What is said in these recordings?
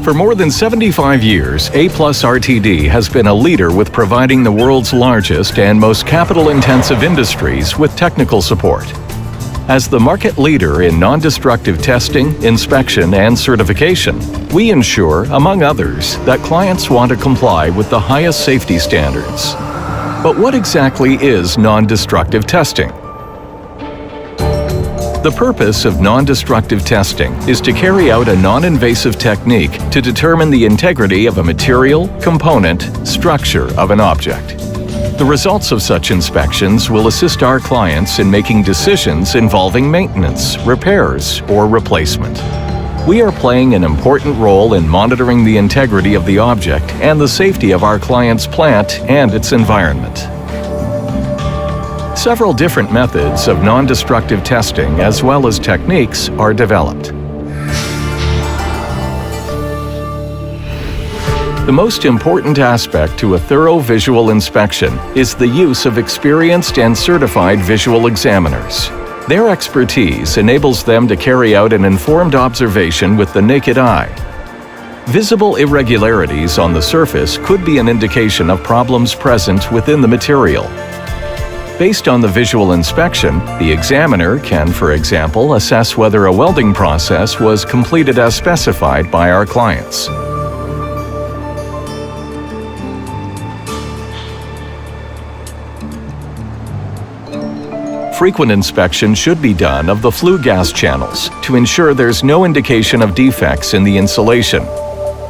For more than 75 years, Applus RTD has been a leader with providing the world's largest and most capital-intensive industries with technical support. As the market leader in non-destructive testing, inspection, and certification, we ensure, among others, that clients want to comply with the highest safety standards. But what exactly is non-destructive testing? The purpose of non-destructive testing is to carry out a non-invasive technique to determine the integrity of a material, component, structure of an object. The results of such inspections will assist our clients in making decisions involving maintenance, repairs, or replacement. We are playing an important role in monitoring the integrity of the object and the safety of our client's plant and its environment. Several different methods of non-destructive testing as well as techniques are developed. The most important aspect to a thorough visual inspection is the use of experienced and certified visual examiners. Their expertise enables them to carry out an informed observation with the naked eye. Visible irregularities on the surface could be an indication of problems present within the material. Based on the visual inspection, the examiner can, for example, assess whether a welding process was completed as specified by our clients. Frequent inspection should be done of the flue gas channels to ensure there's no indication of defects in the insulation.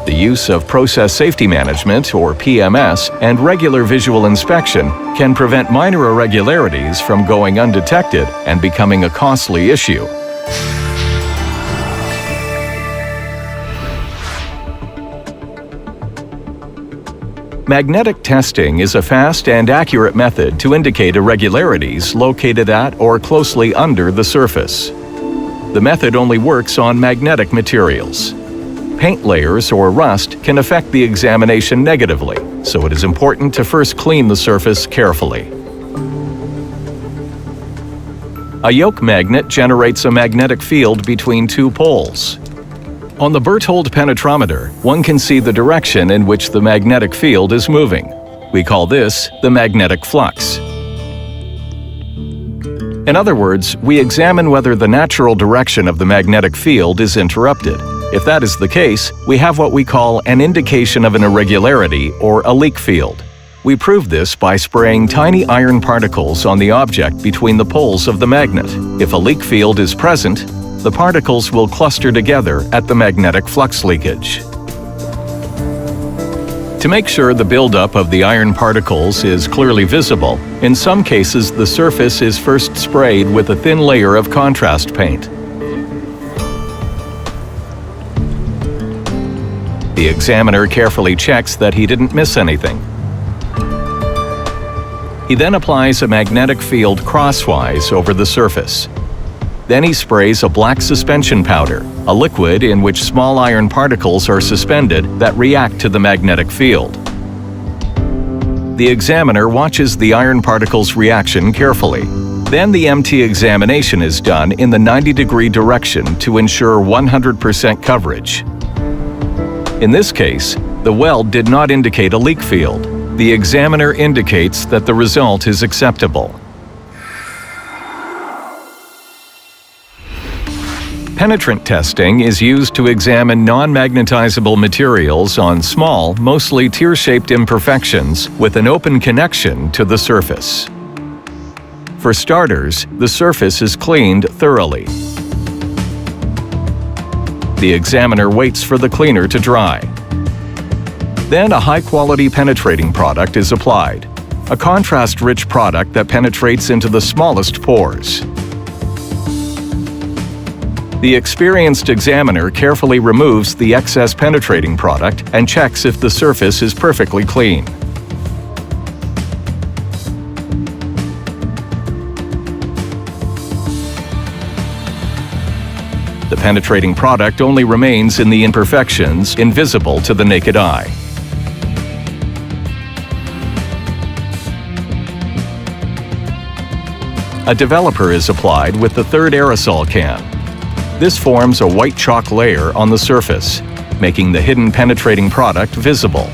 The use of process safety management, or PMS, and regular visual inspection can prevent minor irregularities from going undetected and becoming a costly issue. Magnetic testing is a fast and accurate method to indicate irregularities located at or closely under the surface. The method only works on magnetic materials. Paint layers or rust can affect the examination negatively, so it is important to first clean the surface carefully. A yoke magnet generates a magnetic field between two poles. On the Berthold penetrometer, one can see the direction in which the magnetic field is moving. We call this the magnetic flux. In other words, we examine whether the natural direction of the magnetic field is interrupted. If that is the case, we have what we call an indication of an irregularity or a leak field. We prove this by spraying tiny iron particles on the object between the poles of the magnet. If a leak field is present, the particles will cluster together at the magnetic flux leakage. To make sure the buildup of the iron particles is clearly visible, in some cases the surface is first sprayed with a thin layer of contrast paint. The examiner carefully checks that he didn't miss anything. He then applies a magnetic field crosswise over the surface. Then he sprays a black suspension powder, a liquid in which small iron particles are suspended that react to the magnetic field. The examiner watches the iron particles' reaction carefully. Then the MT examination is done in the 90-degree direction to ensure 100% coverage. In this case, the weld did not indicate a leak field. The examiner indicates that the result is acceptable. Penetrant testing is used to examine non-magnetizable materials on small, mostly tear-shaped imperfections with an open connection to the surface. For starters, the surface is cleaned thoroughly. The examiner waits for the cleaner to dry. Then a high-quality penetrating product is applied, a contrast-rich product that penetrates into the smallest pores. The experienced examiner carefully removes the excess penetrating product and checks if the surface is perfectly clean. The penetrating product only remains in the imperfections, invisible to the naked eye. A developer is applied with the third aerosol can. This forms a white chalk layer on the surface. making the hidden penetrating product visible.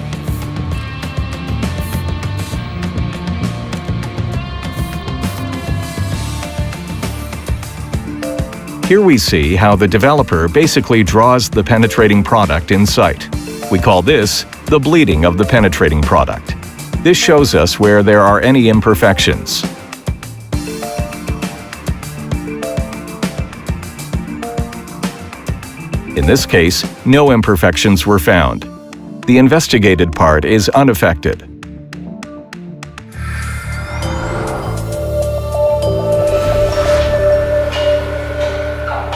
Here we see how the developer basically draws the penetrating product in sight. We call this the bleeding of the penetrating product. This shows us where there are any imperfections. In this case, no imperfections were found. The investigated part is unaffected.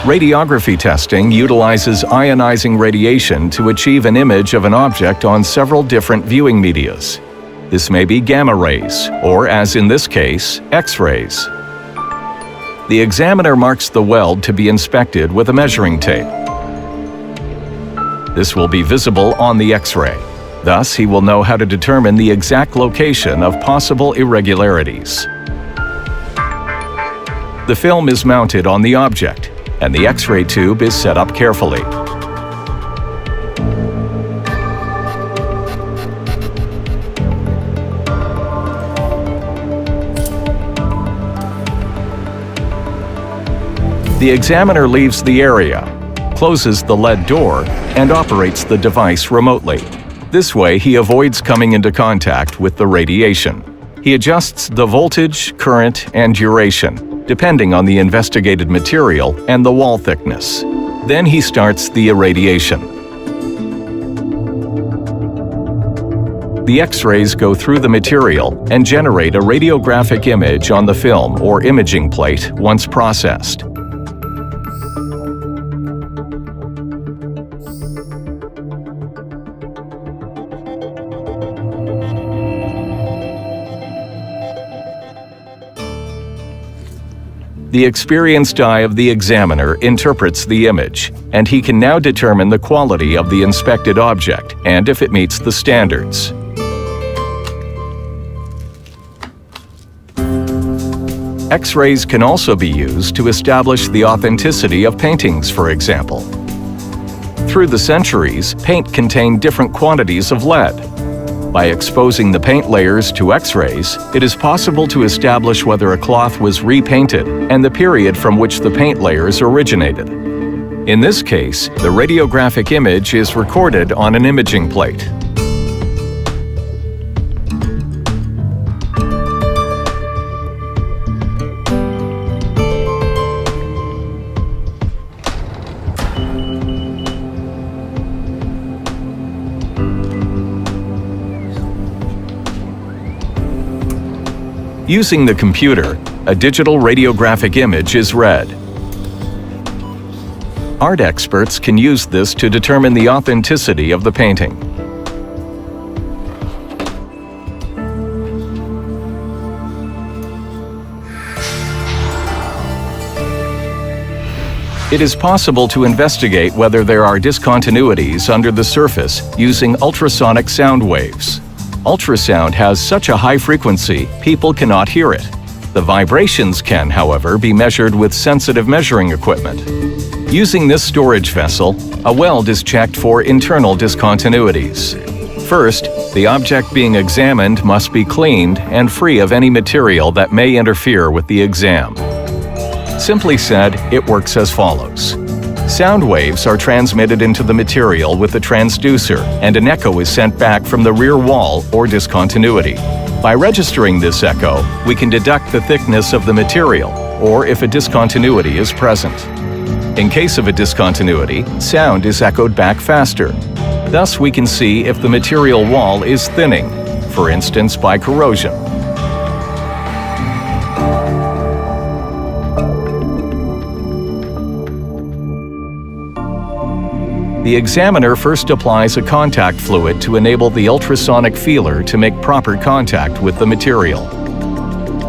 Radiography testing utilizes ionizing radiation to achieve an image of an object on several different viewing medias. This may be gamma rays, or as in this case, X-rays. The examiner marks the weld to be inspected with a measuring tape. This will be visible on the X-ray. Thus, he will know how to determine the exact location of possible irregularities. The film is mounted on the object, and the X-ray tube is set up carefully. The examiner leaves the area, closes the lead door, and operates the device remotely. This way, he avoids coming into contact with the radiation. He adjusts the voltage, current, and duration, depending on the investigated material and the wall thickness. Then he starts the irradiation. The X-rays go through the material and generate a radiographic image on the film or imaging plate once processed. The experienced eye of the examiner interprets the image, and he can now determine the quality of the inspected object and if it meets the standards. X-rays can also be used to establish the authenticity of paintings, for example. Through the centuries, paint contained different quantities of lead. By exposing the paint layers to X-rays, it is possible to establish whether a cloth was repainted and the period from which the paint layers originated. In this case, the radiographic image is recorded on an imaging plate. Using the computer, a digital radiographic image is read. Art experts can use this to determine the authenticity of the painting. It is possible to investigate whether there are discontinuities under the surface using ultrasonic sound waves. Ultrasound has such a high frequency, people cannot hear it. The vibrations can, however, be measured with sensitive measuring equipment. Using this storage vessel, a weld is checked for internal discontinuities. First, the object being examined must be cleaned and free of any material that may interfere with the exam. Simply said, it works as follows. Sound waves are transmitted into the material with the transducer, and an echo is sent back from the rear wall or discontinuity. By registering this echo, we can deduct the thickness of the material, or if a discontinuity is present. In case of a discontinuity, sound is echoed back faster. Thus, we can see if the material wall is thinning, for instance by corrosion. The examiner first applies a contact fluid to enable the ultrasonic feeler to make proper contact with the material.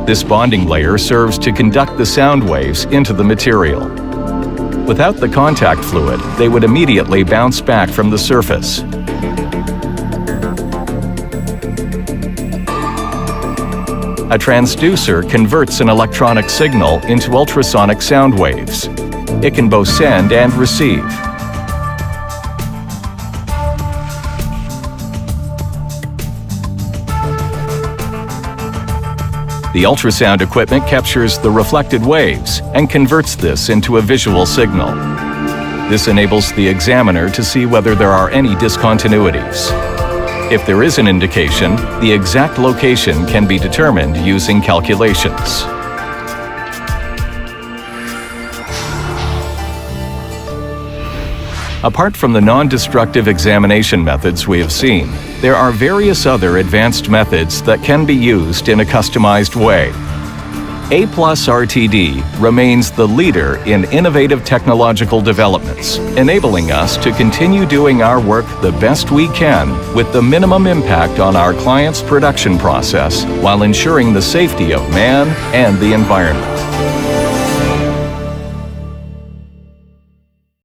This bonding layer serves to conduct the sound waves into the material. Without the contact fluid, they would immediately bounce back from the surface. A transducer converts an electronic signal into ultrasonic sound waves. It can both send and receive. The ultrasound equipment captures the reflected waves and converts this into a visual signal. This enables the examiner to see whether there are any discontinuities. If there is an indication, the exact location can be determined using calculations. Apart from the non-destructive examination methods we have seen, there are various other advanced methods that can be used in a customized way. Applus RTD remains the leader in innovative technological developments, enabling us to continue doing our work the best we can with the minimum impact on our clients' production process while ensuring the safety of man and the environment.